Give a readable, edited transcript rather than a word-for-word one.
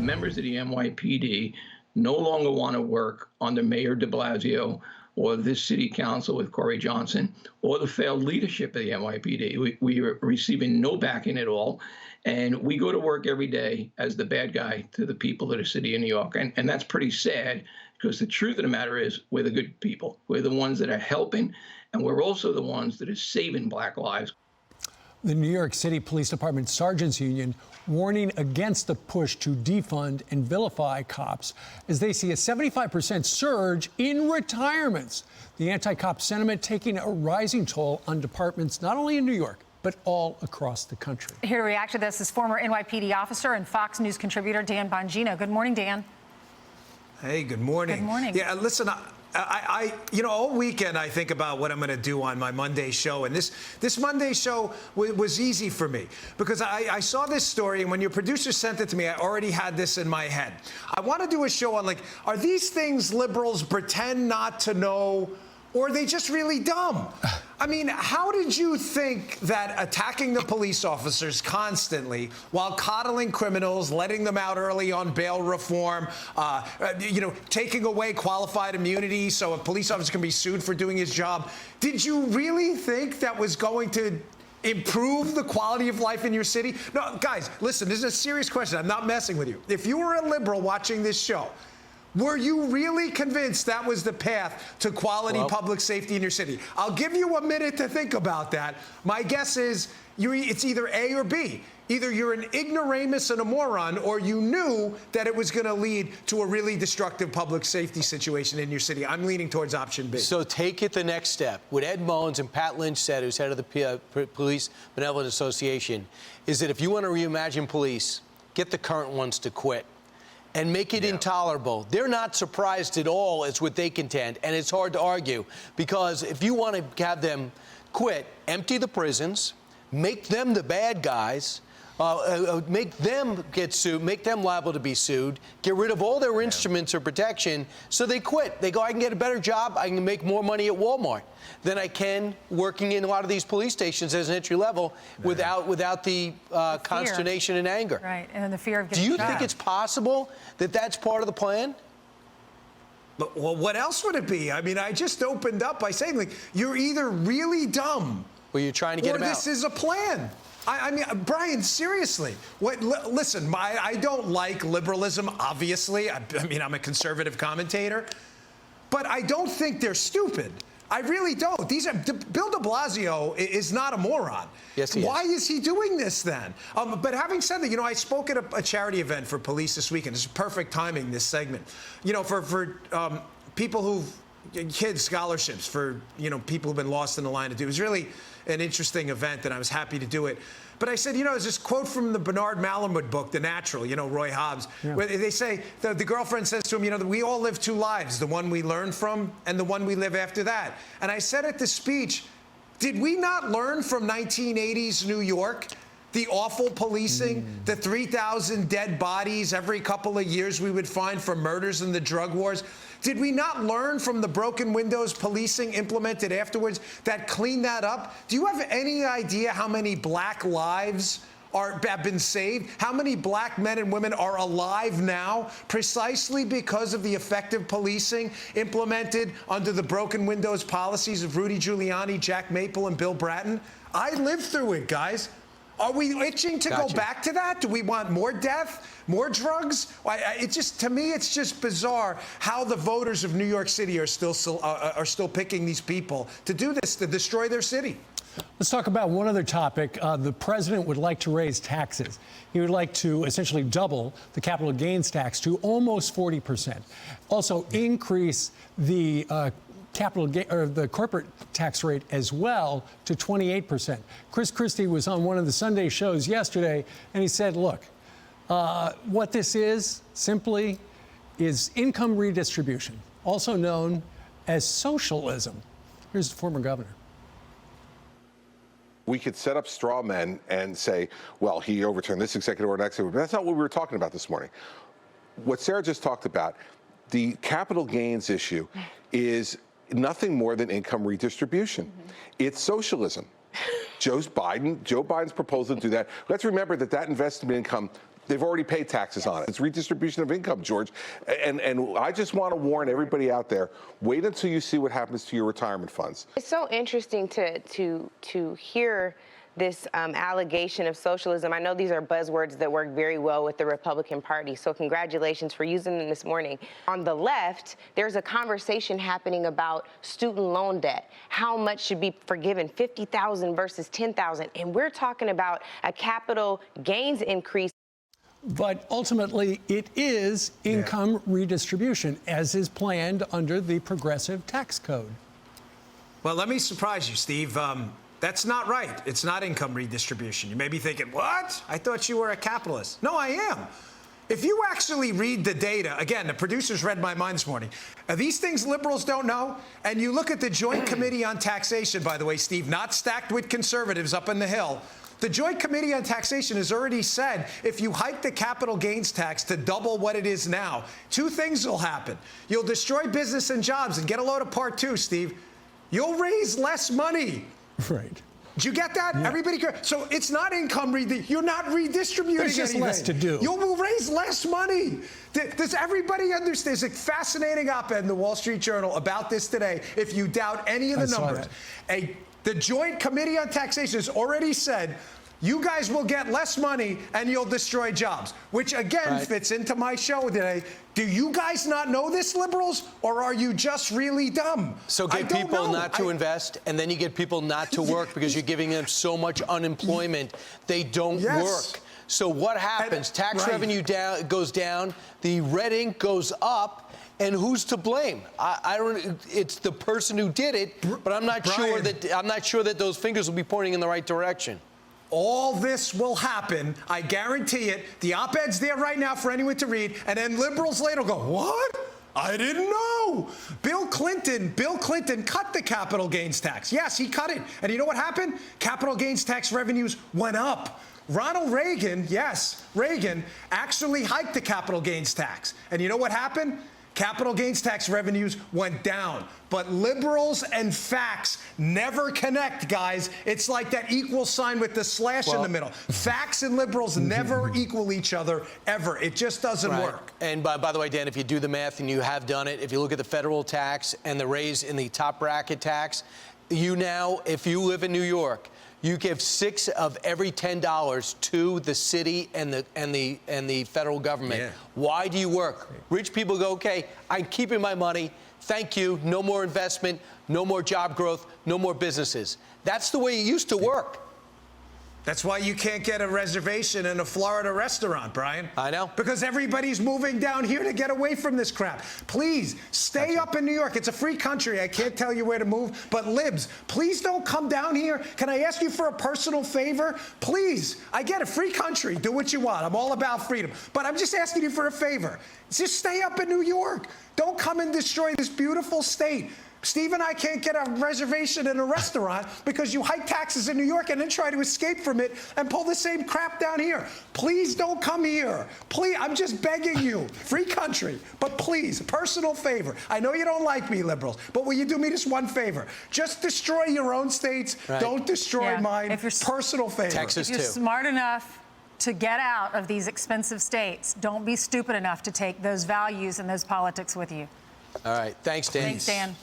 members of the NYPD no longer want to work under Mayor de Blasio or this city council with Corey Johnson or the failed leadership of the NYPD. We are receiving no backing at all. And we go to work every day as the bad guy to the people of the city of New York. And that's pretty sad, because the truth of the matter is we're the good people. We're the ones that are helping, and we're also the ones that are saving Black lives. The New York City Police Department Sergeants Union warning against the push to defund and vilify cops as they see a 75% surge in retirements. The anti-cop sentiment taking a rising toll on departments not only in New York, but all across the country. Here to react to this is former NYPD officer and Fox News contributor Dan Bongino. Good morning, Dan. Hey, good morning. Good morning. Yeah, listen, all weekend I think about what I'm going to do on my Monday show, and this Monday show was easy for me because I saw this story, and when your producer sent it to me, I already had this in my head. I want to do a show on, like, are these things liberals pretend not to know, or are they just really dumb? I mean, how did you think that attacking the police officers constantly while coddling criminals, letting them out early on bail reform, taking away qualified immunity so a police officer can be sued for doing his job, did you really think that was going to improve the quality of life in your city? No, guys, listen, this is a serious question. I'm not messing with you. If you were a liberal watching this show, were you really convinced that was the path to quality public safety in your city? I'll give you a minute to think about that. My guess is it's either A or B. Either you're an ignoramus and a moron, or you knew that it was going to lead to a really destructive public safety situation in your city. I'm leaning towards option B. So take it the next step. What Ed Mullins and Pat Lynch said, who's head of the Police Benevolent Association, is that if you want to reimagine police, get the current ones to quit and make it intolerable. They're not surprised at all, is what they contend, and it's hard to argue, because if you want to have them quit, empty the prisons, make them the bad guys, make them get sued, make them liable to be sued, get rid of all their instruments of protection, so they quit. They go, I can get a better job, I can make more money at Walmart than I can working in a lot of these police stations as an entry level without the consternation and anger. Right, and then the fear of getting Do you shot. think it's possible that that's part of the plan? But, well, what else would it be? I mean, I just opened up by saying, like, you're either really dumb, or you're trying to get them out. Or this is a plan. I mean, Brian, seriously. Listen, I don't like liberalism, obviously. I mean, I'm a conservative commentator. But I don't think they're stupid. I really don't. Bill de Blasio is not a moron. Yes, he is. Why is he doing this then? But having said that, I spoke at a charity event for police this weekend. It's perfect timing, this segment. For people who've kids scholarships for people who've been lost in the line of duty. It was really an interesting event, and I was happy to do it. But I said, there's this quote from the Bernard Malamud book, The Natural, Roy Hobbs, where they say, the girlfriend says to him, that we all live two lives, the one we learn from and the one we live after that. And I said at the speech, did we not learn from 1980s New York? The awful policing, the 3,000 dead bodies every couple of years we would find from murders and the drug wars. Did we not learn from the broken windows policing implemented afterwards that cleaned that up? Do you have any idea how many black lives have been saved? How many black men and women are alive now precisely because of the effective policing implemented under the broken windows policies of Rudy Giuliani, Jack Maple, and Bill Bratton? I lived through it, guys. Are we itching to go back to that? Do we want more death, more drugs? To me, it's just bizarre how the voters of New York City are still picking these people to do this, to destroy their city. Let's talk about one other topic. The president would like to raise taxes. He would like to essentially double the capital gains tax to almost 40%. Also increase the the corporate tax rate as well to 28%. CHRISTIE was on one of the Sunday shows yesterday, and he said, look, what this is simply is income redistribution, also known as socialism. Here's the former governor. We could set up straw men and say, well, he overturned this executive order, next. That's not what we were talking about this morning. What Sarah just talked about, the capital gains issue is nothing more than income redistribution. It's socialism. Joe Biden's proposal to do that. Let's remember that investment income, they've already paid taxes on it. It's redistribution of income, George. And I just want to warn everybody out there, wait until you see what happens to your retirement funds. It's so interesting to hear this allegation of socialism. I know these are buzzwords that work very well with the Republican Party, so congratulations for using them this morning. On the left, there's a conversation happening about student loan debt. How much should be forgiven, $50,000 versus $10,000? And we're talking about a capital gains increase. But ultimately, it is income redistribution, as is planned under the progressive tax code. Well, let me surprise you, Steve. That's not right. It's not income redistribution. You may be thinking, what? I thought you were a capitalist. No, I am. If you actually read the data, again, the producers read my mind this morning. Are these things liberals don't know? And you look at the Joint Committee on Taxation, by the way, Steve, not stacked with conservatives up in the Hill. The Joint Committee on Taxation has already said if you hike the capital gains tax to double what it is now, two things will happen. You'll destroy business and jobs, and get a load of part two, Steve. You'll raise less money. Right. Did you get that? Yeah. Everybody, so it's not income you're not redistributing There's just anything. less to do. You will raise less money. Does everybody understand? There's a fascinating op-ed in the Wall Street Journal about this today. If you doubt any of the numbers, the Joint Committee on Taxation has already said, you guys will get less money and you'll destroy jobs, which again fits into my show today. Do you guys not know this, liberals, or are you just really dumb? So get people not to invest, and then you get people not to work because you're giving them so much unemployment, they don't work. So what happens? Tax revenue goes down, the red ink goes up, and who's to blame? I don't. It's the person who did it, but I'm not sure that those fingers will be pointing in the right direction. All this will happen, I guarantee it. The op-ed's there right now for anyone to read, and then liberals later will go, what? I didn't know. Bill Clinton cut the capital gains tax. Yes, he cut it. And you know what happened? Capital gains tax revenues went up. Ronald Reagan, Reagan actually hiked the capital gains tax. And you know what happened? Capital gains tax revenues went down. But liberals and facts never connect, guys. It's like that equal sign with the slash in the middle. Facts and liberals never equal each other, ever. It just doesn't work. And by the way, Dan, if you do the math, and you have done it, if you look at the federal tax and the raise in the top bracket tax, if you live in New York, you give $6 of every $10 to the city and the federal government. Yeah. Why do you work? Rich people go, okay, I'm keeping my money. Thank you. No more investment, no more job growth, no more businesses. That's the way it used to work. That's why you can't get a reservation in a Florida restaurant, Brian. I know. Because everybody's moving down here to get away from this crap. Please, stay up in New York. It's a free country. I can't tell you where to move. But libs, please don't come down here. Can I ask you for a personal favor? Please, I get a free country. Do what you want. I'm all about freedom. But I'm just asking you for a favor. Just stay up in New York. Don't come and destroy this beautiful state. Steve and I can't get a reservation in a restaurant because you hike taxes in New York and then try to escape from it and pull the same crap down here. Please don't come here. Please, I'm just begging you. Free country. But please, personal favor. I know you don't like me, liberals, but will you do me this one favor? Just destroy your own states. Don't destroy mine. Personal favor. Texas, if you're smart enough to get out of these expensive states, don't be stupid enough to take those values and those politics with you. All right. Thanks, Dan. Thanks, Dan.